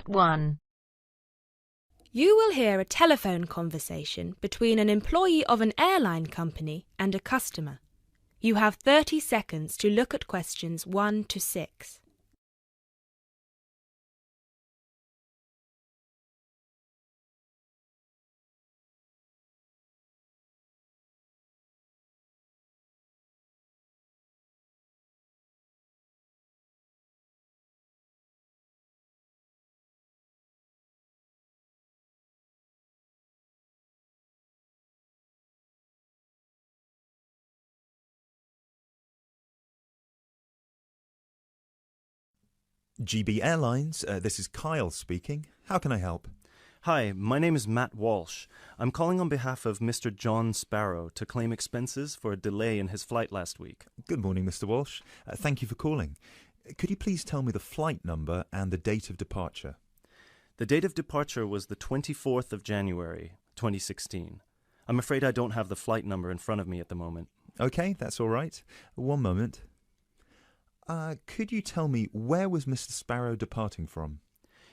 Part 1. You will hear a telephone conversation between an employee of an airline company and a customer. You have 30 seconds to look at questions 1 to 6. GB Airlines, this is Kyle speaking. How can I help? Hi, my name is Matt Walsh. I'm calling on behalf of Mr. John Sparrow to claim expenses for a delay in his flight last week. Good morning, Mr. Walsh. Thank you for calling. Could you please tell me the flight number and the date of departure? The date of departure was the 24th of January, 2016. I'm afraid I don't have the flight number in front of me at the moment. Okay, that's all right. One moment. Could you tell me where was Mr. Sparrow departing from?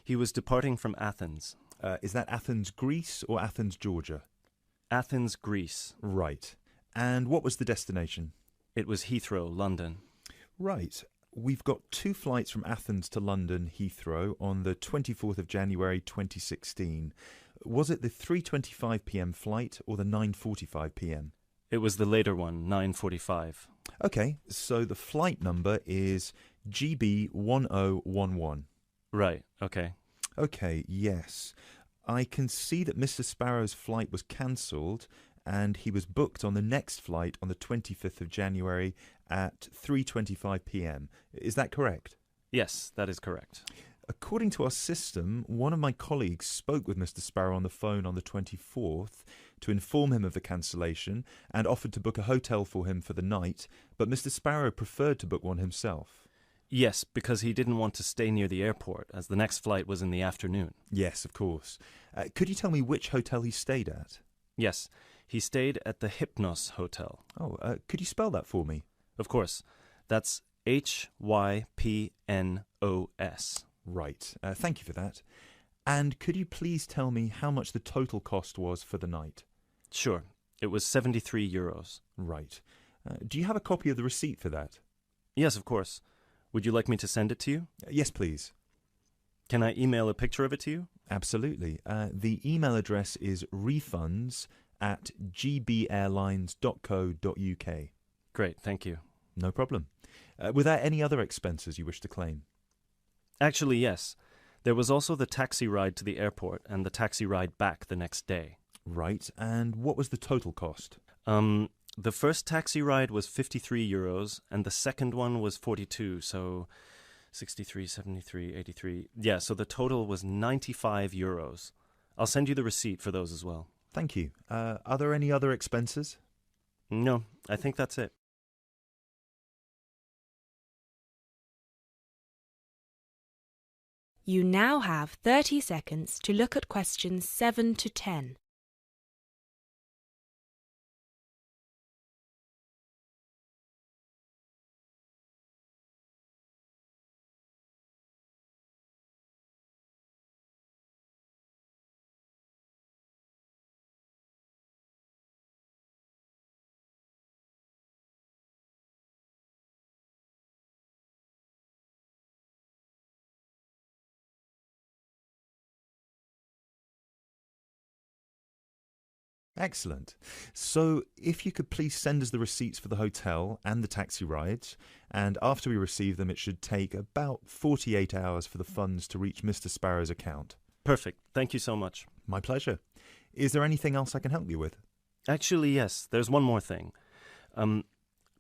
He was departing from Athens. Is that Athens, Greece or Athens, Georgia? Athens, Greece. Right. And what was the destination? It was Heathrow, London. Right. We've got 2 flights from Athens to London, Heathrow, on the 24th of January 2016. Was it the 3:25 p.m. flight or the 9:45 p.m.? It was the later one, 9:45. Okay, so the flight number is GB1011. Right, okay. Okay, yes. I can see that Mr. Sparrow's flight was cancelled and he was booked on the next flight on the 25th of January at 3:25 p.m. Is that correct? Yes, that is correct. According to our system, one of my colleagues spoke with Mr. Sparrow on the phone on the 24th to inform him of the cancellation and offered to book a hotel for him for the night, but Mr. Sparrow preferred to book one himself. Yes, because he didn't want to stay near the airport, as the next flight was in the afternoon. Yes, of course. Could you tell me which hotel he stayed at? Yes, he stayed at the Hypnos Hotel. Oh, could you spell that for me? Of course. That's Hypnos. Right. Thank you for that. And could you please tell me how much the total cost was for the night? Sure. It was €73. Right. Do you have a copy of the receipt for that? Yes, of course. Would you like me to send it to you? Yes, please. Can I email a picture of it to you? Absolutely. The email address is refunds@gbairlines.co.uk. Great, thank you. No problem. Were there any other expenses you wish to claim? Actually, yes. There was also the taxi ride to the airport and the taxi ride back the next day. Right. And what was the total cost? The first taxi ride was €53 and the second one was 42, so 63, 73, 83. Yeah, so the total was €95. I'll send you the receipt for those as well. Thank you. Are there any other expenses? No, I think that's it. You now have 30 seconds to look at questions 7 to 10. Excellent. So if you could please send us the receipts for the hotel and the taxi rides, and after we receive them, it should take about 48 hours for the funds to reach Mr. Sparrow's account. Perfect. Thank you so much. My pleasure. Is there anything else I can help you with? Actually, yes. There's one more thing.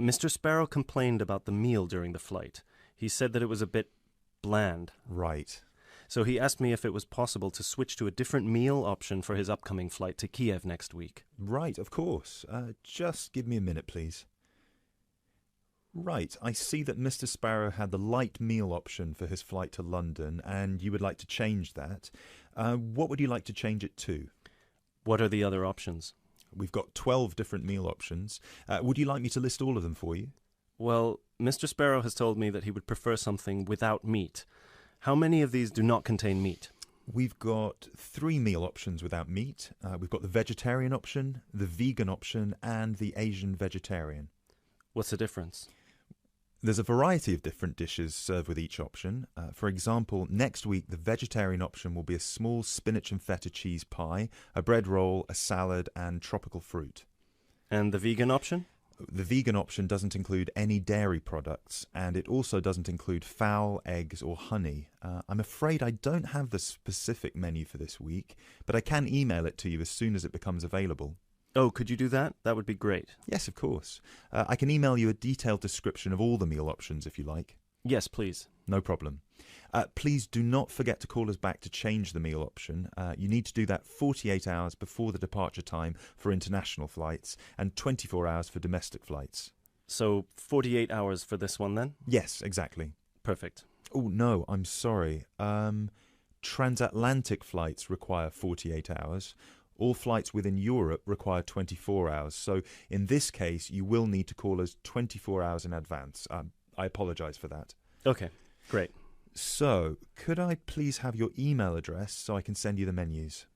Mr. Sparrow complained about the meal during the flight. He said that it was a bit bland. Right. So he asked me if it was possible to switch to a different meal option for his upcoming flight to Kiev next week. Right, of course. Just give me a minute, please. Right, I see that Mr. Sparrow had the light meal option for his flight to London, and you would like to change that. What would you like to change it to? What are the other options? We've got 12 different meal options. Would you like me to list all of them for you? Well, Mr. Sparrow has told me that he would prefer something without meat. How many of these do not contain meat? We've got 3 meal options without meat. We've got the vegetarian option, the vegan option, and the Asian vegetarian. What's the difference? There's a variety of different dishes served with each option. For example, next week the vegetarian option will be a small spinach and feta cheese pie, a bread roll, a salad, and tropical fruit. And the vegan option? The vegan option doesn't include any dairy products, and it also doesn't include fowl, eggs, or honey. I'm afraid I don't have the specific menu for this week, but I can email it to you as soon as it becomes available. Oh, could you do that? That would be great. Yes, of course. I can email you a detailed description of all the meal options if you like. Yes, please. No problem. Please do not forget to call us back to change the meal option. You need to do that 48 hours before the departure time for international flights and 24 hours for domestic flights. So 48 hours for this one then? Yes, exactly. Perfect. Oh, no, I'm sorry. Transatlantic flights require 48 hours. All flights within Europe require 24 hours. So in this case, you will need to call us 24 hours in advance. I apologise for that. Okay, great. So, could I please have your email address so I can send you the menus?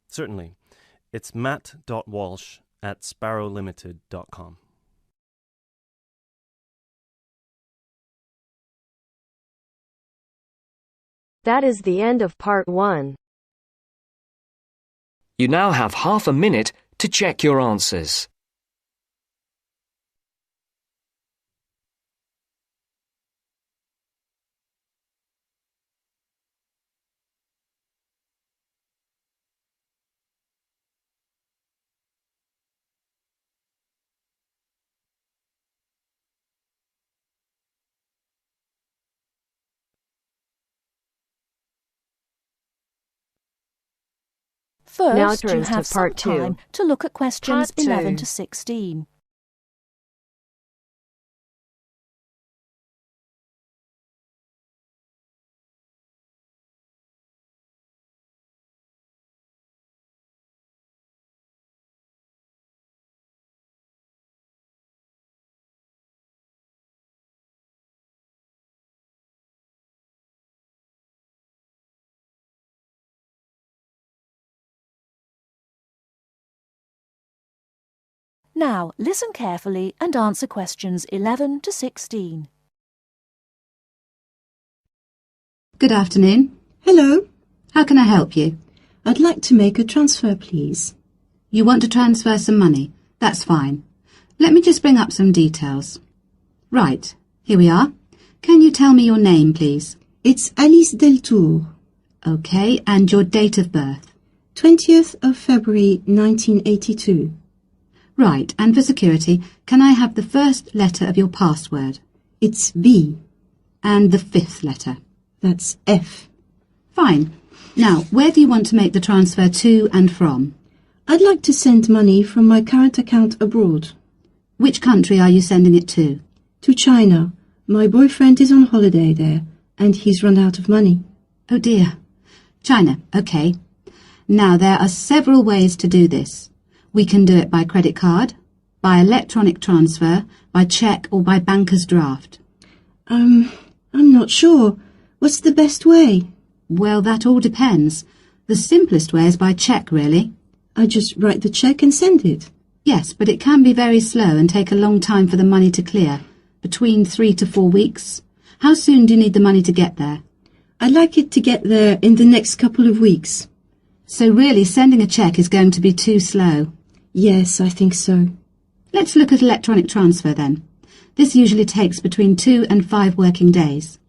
Certainly. It's matt.walsh@sparrowlimited.com. That is the end of part 1. You now have half a minute to check your answers. Now First, you turns to have some part 2. time to look at questions Part 2. 11 to 16. Now, listen carefully and answer questions 11 to 16. Good afternoon. Hello. How can I help you? I'd like to make a transfer, please. You want to transfer some money? That's fine. Let me just bring up some details. Right, here we are. Can you tell me your name, please? It's Alice Deltour. OK, and your date of birth? 20th of February 1982. Right, and for security, can I have the first letter of your password? It's B. And the 5th letter? That's F. Fine. Now, where do you want to make the transfer to and from? I'd like to send money from my current account abroad. Which country are you sending it to? To China. My boyfriend is on holiday there, and he's run out of money. Oh dear. China, OK. Now, there are several ways to do this. We can do it by credit card, by electronic transfer, by cheque or by banker's draft. I'm not sure. What's the best way? Well, that all depends. The simplest way is by cheque, really. I just write the cheque and send it. Yes, but it can be very slow and take a long time for the money to clear, between 3 to 4 weeks. How soon do you need the money to get there? I'd like it to get there in the next couple of weeks. So really, sending a cheque is going to be too slow. Yes, I think so. Let's look at electronic transfer then. This usually takes between 2 and 5 working days.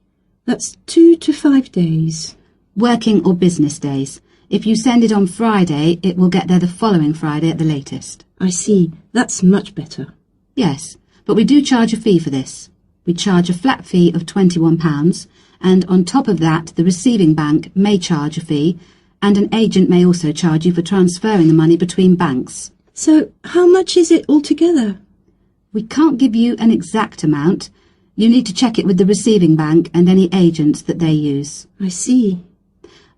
That's 2 to 5 days. Working or business days. If you send it on Friday, it will get there the following Friday at the latest. I see. That's much better. Yes, but we do charge a fee for this. We charge a flat fee of £21, and on top of that, the receiving bank may charge a fee, and an agent may also charge you for transferring the money between banks. So, how much is it altogether? We can't give you an exact amount. You need to check it with the receiving bank and any agents that they use. I see.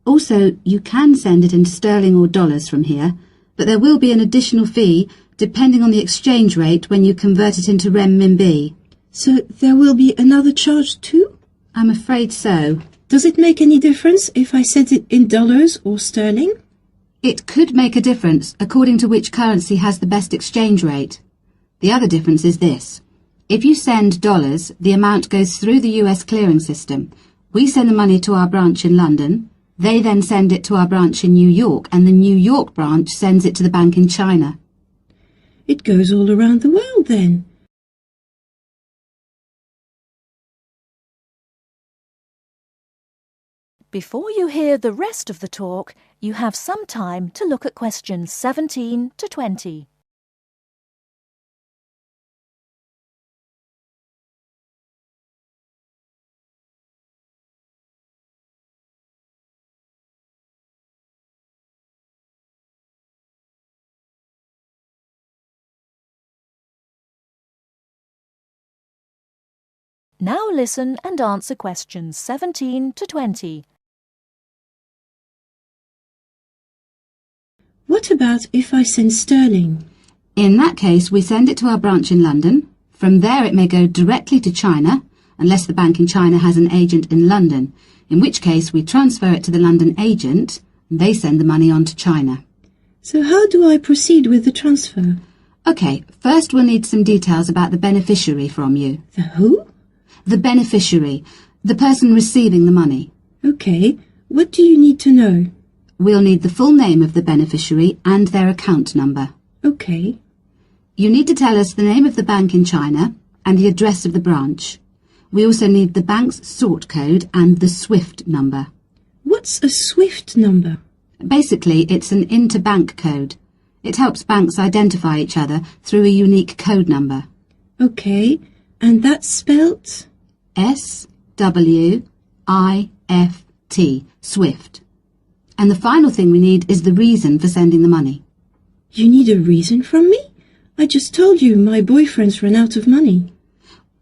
Also, you can send it in sterling or dollars from here, but there will be an additional fee depending on the exchange rate when you convert it into renminbi. So there will be another charge too? I'm afraid so. Does it make any difference if I send it in dollars or sterling? It could make a difference according to which currency has the best exchange rate. The other difference is this. If you send dollars, the amount goes through the US clearing system. We send the money to our branch in London. They then send it to our branch in New York, and the New York branch sends it to the bank in China. It goes all around the world then. Before you hear the rest of the talk, you have some time to look at questions 17 to 20. Now listen and answer questions 17 to 20. What about if I send sterling? In that case, we send it to our branch in London. From there it may go directly to China, unless the bank in China has an agent in London, in which case we transfer it to the London agent, and they send the money on to China. So how do I proceed with the transfer? OK, first we'll need some details about the beneficiary from you. The who? The beneficiary, the person receiving the money. OK, what do you need to know? We'll need the full name of the beneficiary and their account number. OK. You need to tell us the name of the bank in China and the address of the branch. We also need the bank's sort code and the SWIFT number. What's a SWIFT number? Basically, it's an interbank code. It helps banks identify each other through a unique code number. OK, and that's spelt? SWIFT, SWIFT. And the final thing we need is the reason for sending the money. You need a reason from me? I just told you my boyfriend's run out of money.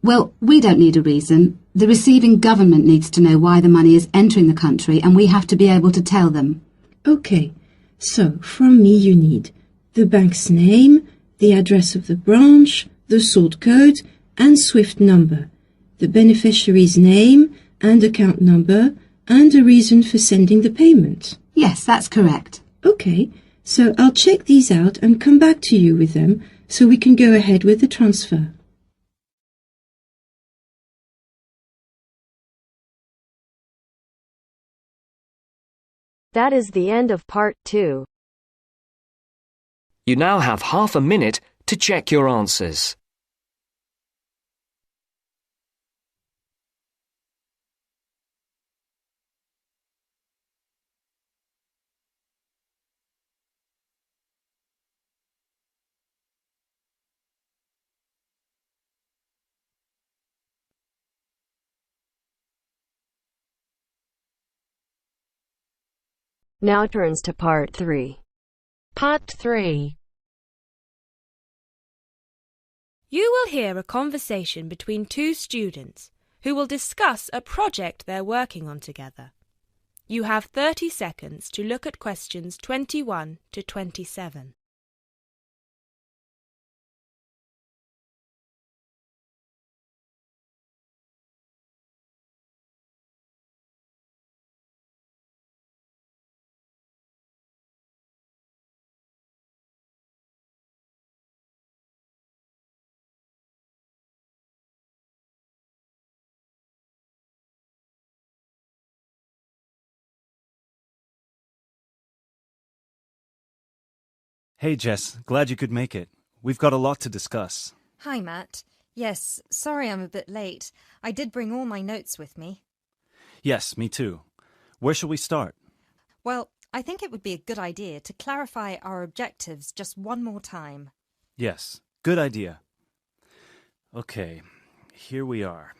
Well, we don't need a reason. The receiving government needs to know why the money is entering the country, and we have to be able to tell them. OK, so from me you need the bank's name, the address of the branch, the sort code and SWIFT number, the beneficiary's name and account number, and a reason for sending the payment. Yes, that's correct. OK, so I'll check these out and come back to you with them so we can go ahead with the transfer. That is the end of part 2. You now have half a minute to check your answers. Now turns to part 3. Part 3. You will hear a conversation between two students who will discuss a project they're working on together. You have 30 seconds to look at questions 21 to 27. Hey, Jess, glad you could make it. We've got a lot to discuss. Hi, Matt. Yes, sorry I'm a bit late. I did bring all my notes with me. Yes, me too. Where shall we start? Well, I think it would be a good idea to clarify our objectives just one more time. Yes, good idea. Okay, here we are.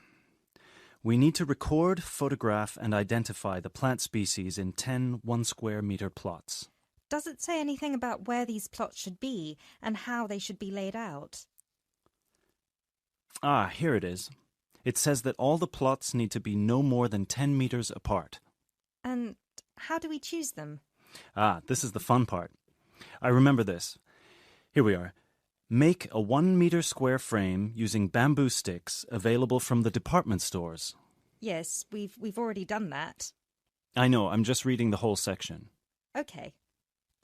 We need to record, photograph, and identify the plant species in 10 1-square-meter plots. Does it say anything about where these plots should be and how they should be laid out? Ah, here it is. It says that all the plots need to be no more than 10 meters apart. And how do we choose them? Ah, this is the fun part. I remember this. Here we are. Make a 1 meter square frame using bamboo sticks available from the department stores. Yes, we've already done that. I know, I'm just reading the whole section. Okay.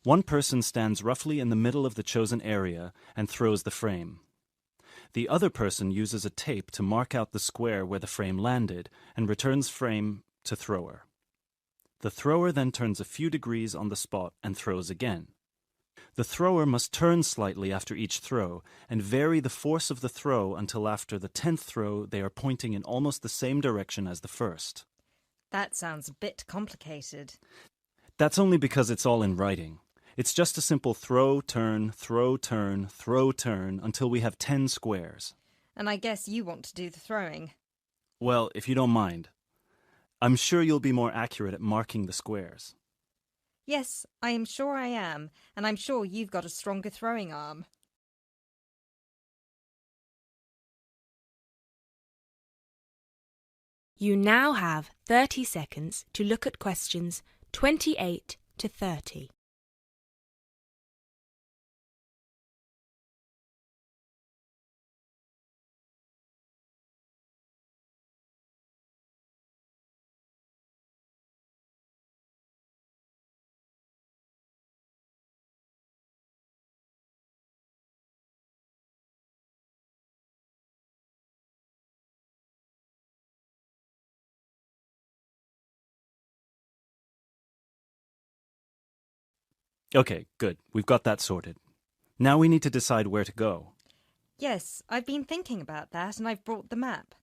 One person stands roughly in the middle of the chosen area and throws the frame. The other person uses a tape to mark out the square where the frame landed and returns frame to thrower. The thrower then turns a few degrees on the spot and throws again. The thrower must turn slightly after each throw and vary the force of the throw until after the 10th throw they are pointing in almost the same direction as the first. That sounds a bit complicated. That's only because it's all in writing. It's just a simple throw, turn, throw, turn, throw, turn until we have 10 squares. And I guess you want to do the throwing. Well, if you don't mind. I'm sure you'll be more accurate at marking the squares. Yes, I am sure I am, and I'm sure you've got a stronger throwing arm. You now have 30 seconds to look at questions 28 to 30. Okay, good. We've got that sorted. Now we need to decide where to go. Yes, I've been thinking about that and I've brought the map.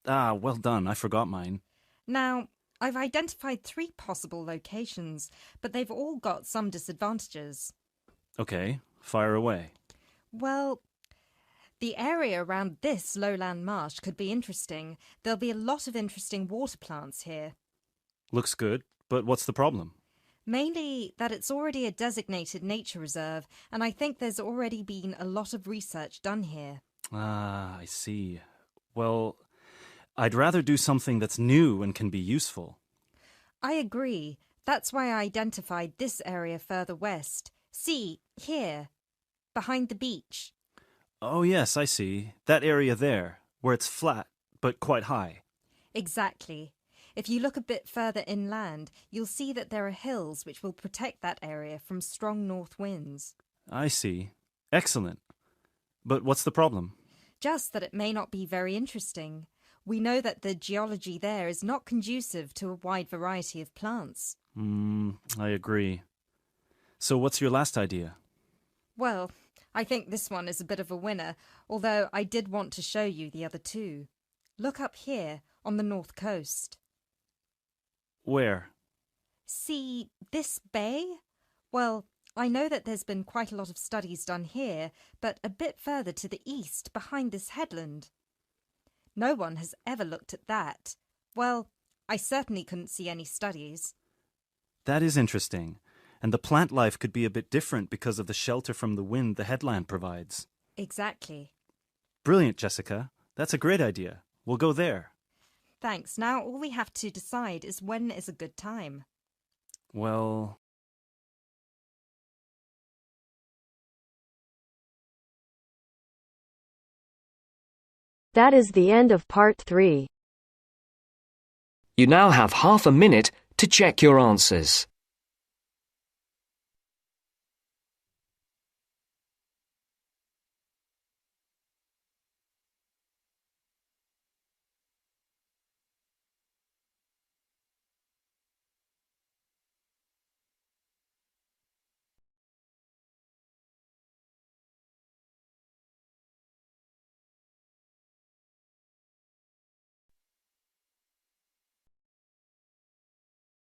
Ah, well done. I forgot mine. Now, I've identified 3 possible locations, but they've all got some disadvantages. Okay, fire away. Well, the area around this lowland marsh could be interesting. There'll be a lot of interesting water plants here. Looks good, but what's the problem? Mainly that it's already a designated nature reserve, and I think there's already been a lot of research done here. Ah, I see. Well, I'd rather do something that's new and can be useful. I agree. That's why I identified this area further west. See, here, behind the beach. Oh, yes, I see. That area there, where it's flat, but quite high. Exactly. If you look a bit further inland, you'll see that there are hills which will protect that area from strong north winds. I see. Excellent. But what's the problem? Just that it may not be very interesting. We know that the geology there is not conducive to a wide variety of plants. I agree. So what's your last idea? Well, I think this one is a bit of a winner, although I did want to show you the other 2. Look up here, on the north coast. Where? See this bay? Well, I know that there's been quite a lot of studies done here, but a bit further to the east, behind this headland. No one has ever looked at that. Well, I certainly couldn't see any studies. That is interesting. And the plant life could be a bit different because of the shelter from the wind the headland provides. Exactly. Brilliant, Jessica. That's a great idea. We'll go there. Thanks. Now all we have to decide is when is a good time. Well... That is the end of part 3. You now have half a minute to check your answers.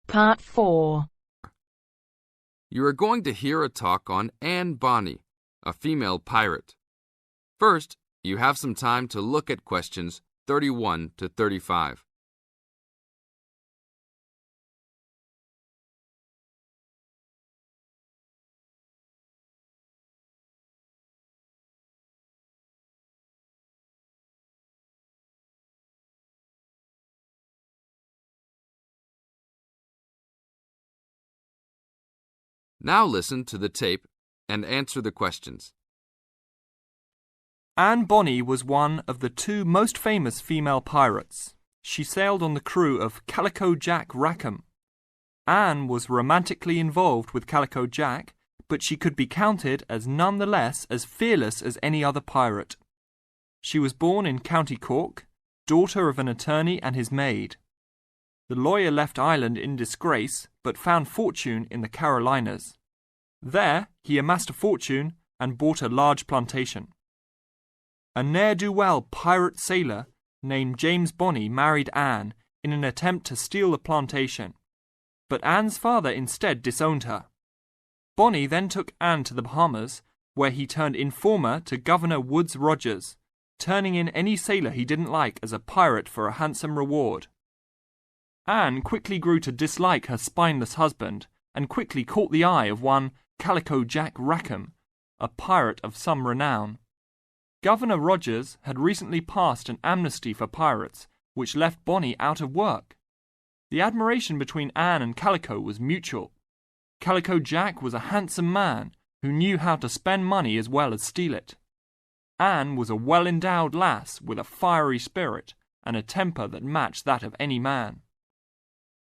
Part 4. You are going to hear a talk on Anne Bonny, a female pirate. First, you have some time to look at questions 31 to 35. Now listen to the tape and answer the questions. Anne Bonny was one of the 2 most famous female pirates. she sailed on the crew of Calico Jack Rackham. Anne was romantically involved with Calico Jack, but she could be counted as none the less as fearless as any other pirate. She was born in County Cork, daughter of an attorney and his maid. The lawyer left Ireland in disgrace, but found fortune in the Carolinas. There he amassed a fortune and bought a large plantation. A ne'er-do-well pirate sailor named James Bonney married Anne in an attempt to steal the plantation, but Anne's father instead disowned her. Bonney then took Anne to the Bahamas, where he turned informer to Governor Woodes Rogers, turning in any sailor he didn't like as a pirate for a handsome reward. Anne quickly grew to dislike her spineless husband and quickly caught the eye of one Calico Jack Rackham, a pirate of some renown. Governor Rogers had recently passed an amnesty for pirates, which left Bonney out of work. The admiration between Anne and Calico was mutual. Calico Jack was a handsome man who knew how to spend money as well as steal it. Anne was a well-endowed lass with a fiery spirit and a temper that matched that of any man.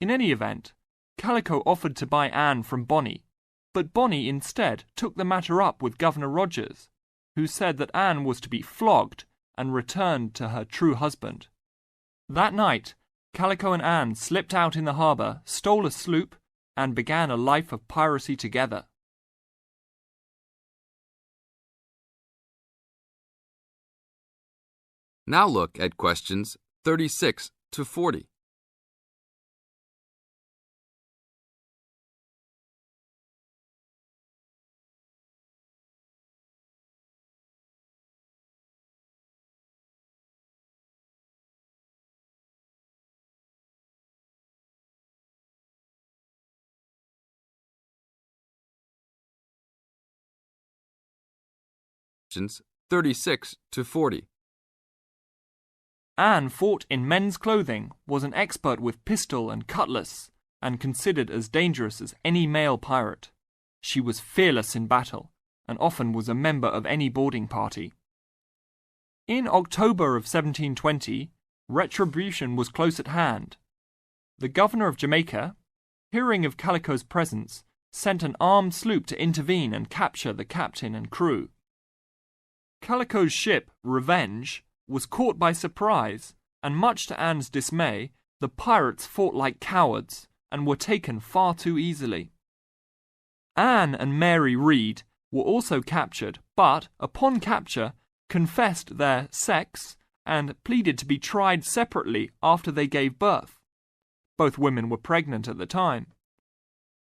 In any event, Calico offered to buy Anne from Bonney, but Bonney instead took the matter up with Governor Rogers, who said that Anne was to be flogged and returned to her true husband. That night, Calico and Anne slipped out in the harbour, stole a sloop, and began a life of piracy together. Now look at questions 36 to 40. Questions 36 to 40. Anne fought in men's clothing, was an expert with pistol and cutlass, and considered as dangerous as any male pirate. She was fearless in battle, and often was a member of any boarding party. In October of 1720, retribution was close at hand. The governor of Jamaica, hearing of Calico's presence, sent an armed sloop to intervene and capture the captain and crew. Calico's ship, Revenge, was caught by surprise, and much to Anne's dismay, the pirates fought like cowards and were taken far too easily. Anne and Mary Read were also captured, but, upon capture, confessed their sex and pleaded to be tried separately after they gave birth. Both women were pregnant at the time.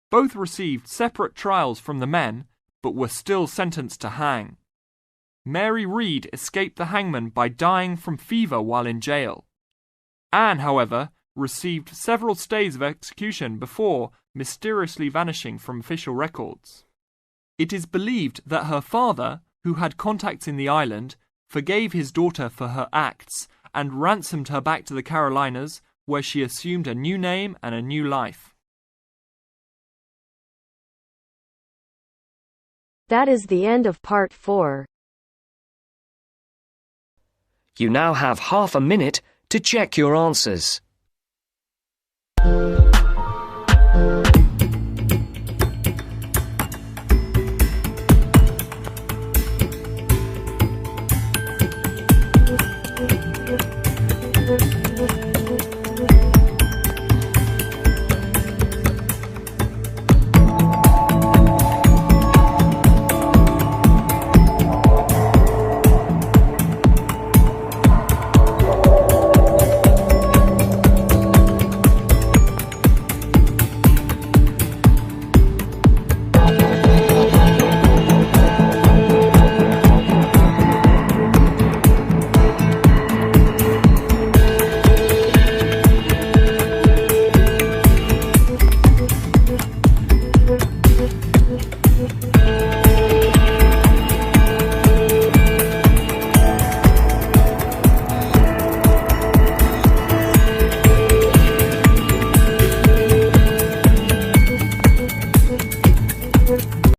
Both received separate trials from the men, but were still sentenced to hang. Mary Read escaped the hangman by dying from fever while in jail. Anne, however, received several stays of execution before mysteriously vanishing from official records. It is believed that her father, who had contacts in the island, forgave his daughter for her acts and ransomed her back to the Carolinas, where she assumed a new name and a new life. That is the end of part 4. You now have half a minute to check your answers.